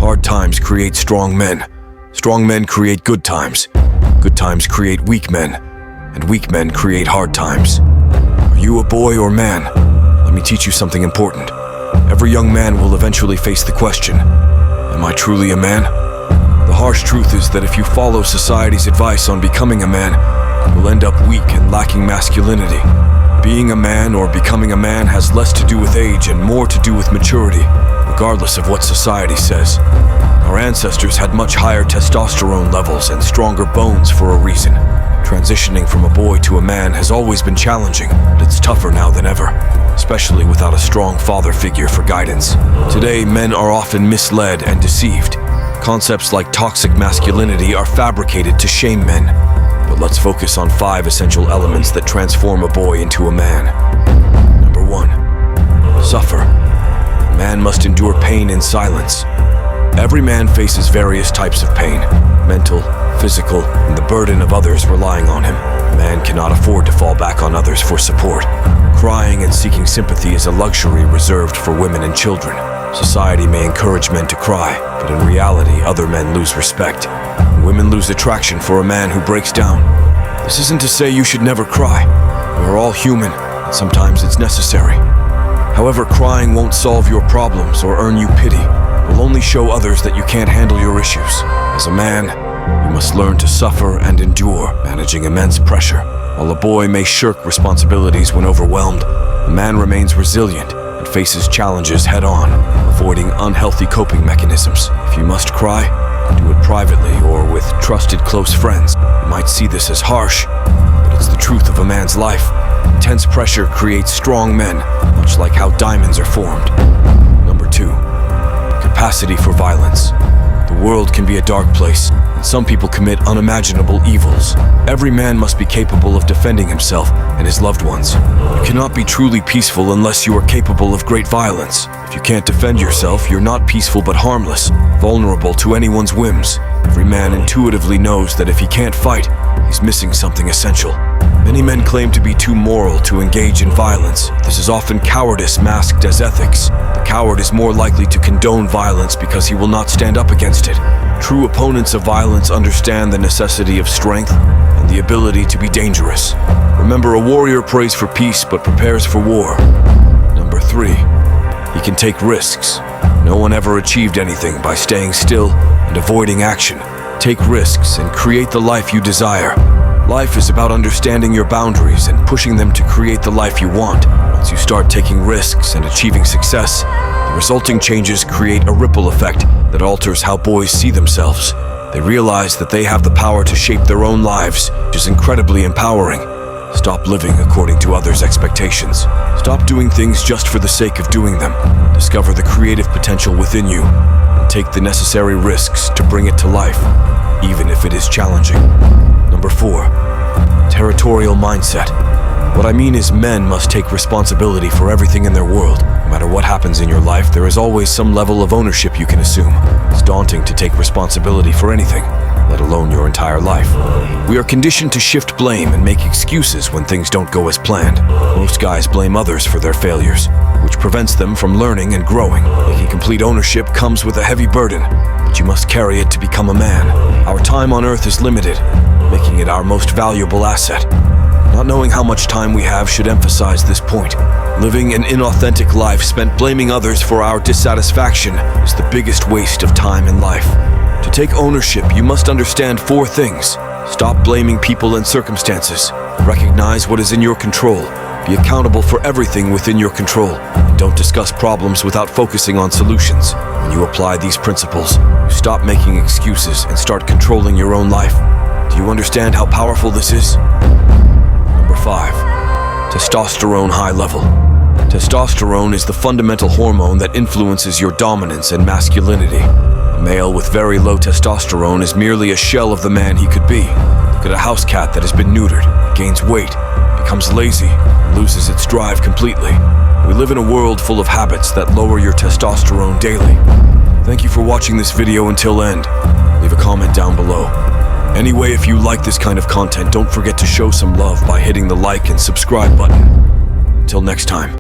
Hard times create strong men. Strong men create good times. Good times create weak men. And weak men create hard times. Are you a boy or man? Let me teach you something important. Every young man will eventually face the question, am I truly a man? The harsh truth is that if you follow society's advice on becoming a man, you'll end up weak and lacking masculinity. Being a man or becoming a man has less to do with age and more to do with maturity, regardless of what society says. Our ancestors had much higher testosterone levels and stronger bones for a reason. Transitioning from a boy to a man has always been challenging, but it's tougher now than ever, especially without a strong father figure for guidance. Today, men are often misled and deceived. Concepts like toxic masculinity are fabricated to shame men. But let's focus on 5 essential elements that transform a boy into a man. Number 1. Suffer. A man must endure pain in silence. Every man faces various types of pain, mental, physical, and the burden of others relying on him. A man cannot afford to fall back on others for support. Crying and seeking sympathy is a luxury reserved for women and children. Society may encourage men to cry, but in reality, other men lose respect. Women lose attraction for a man who breaks down. This isn't to say you should never cry. We are all human, and sometimes it's necessary. However, crying won't solve your problems or earn you pity. It will only show others that you can't handle your issues. As a man, you must learn to suffer and endure, managing immense pressure. While a boy may shirk responsibilities when overwhelmed, a man remains resilient and faces challenges head-on, avoiding unhealthy coping mechanisms. If you must cry, do it privately or with trusted close friends. You might see this as harsh, but it's the truth of a man's life. Intense pressure creates strong men, much like how diamonds are formed. Number 2. Capacity for violence. The world can be a dark place, and some people commit unimaginable evils. Every man must be capable of defending himself and his loved ones. You cannot be truly peaceful unless you are capable of great violence. If you can't defend yourself, you're not peaceful but harmless, vulnerable to anyone's whims. Every man intuitively knows that if he can't fight, he's missing something essential. Many men claim to be too moral to engage in violence. This is often cowardice masked as ethics. The coward is more likely to condone violence because he will not stand up against it. True opponents of violence understand the necessity of strength and the ability to be dangerous. Remember, a warrior prays for peace but prepares for war. Number 3. He can take risks. No one ever achieved anything by staying still and avoiding action. Take risks and create the life you desire. Life is about understanding your boundaries and pushing them to create the life you want. Once you start taking risks and achieving success, the resulting changes create a ripple effect that alters how boys see themselves. They realize that they have the power to shape their own lives, which is incredibly empowering. Stop living according to others' expectations. Stop doing things just for the sake of doing them. Discover the creative potential within you and take the necessary risks to bring it to life, even if it is challenging. Number 4. Territorial Mindset. What I mean is men must take responsibility for everything in their world. No matter what happens in your life, there is always some level of ownership you can assume. It's daunting to take responsibility for anything, let alone your entire life. We are conditioned to shift blame and make excuses when things don't go as planned. Most guys blame others for their failures, which prevents them from learning and growing. Taking complete ownership comes with a heavy burden, but you must carry it to become a man. Our time on earth is limited, making it our most valuable asset. Not knowing how much time we have should emphasize this point. Living an inauthentic life spent blaming others for our dissatisfaction is the biggest waste of time in life. To take ownership, you must understand 4 things. Stop blaming people and circumstances. Recognize what is in your control. Be accountable for everything within your control. And don't discuss problems without focusing on solutions. When you apply these principles, you stop making excuses and start controlling your own life. Do you understand how powerful this is? Number 5. Testosterone high level. Testosterone is the fundamental hormone that influences your dominance and masculinity. A male with very low testosterone is merely a shell of the man he could be. Look at a house cat that has been neutered, gains weight, becomes lazy, and loses its drive completely. We live in a world full of habits that lower your testosterone daily. Thank you for watching this video until end. Leave a comment down below. Anyway, if you like this kind of content, don't forget to show some love by hitting the like and subscribe button. Until next time.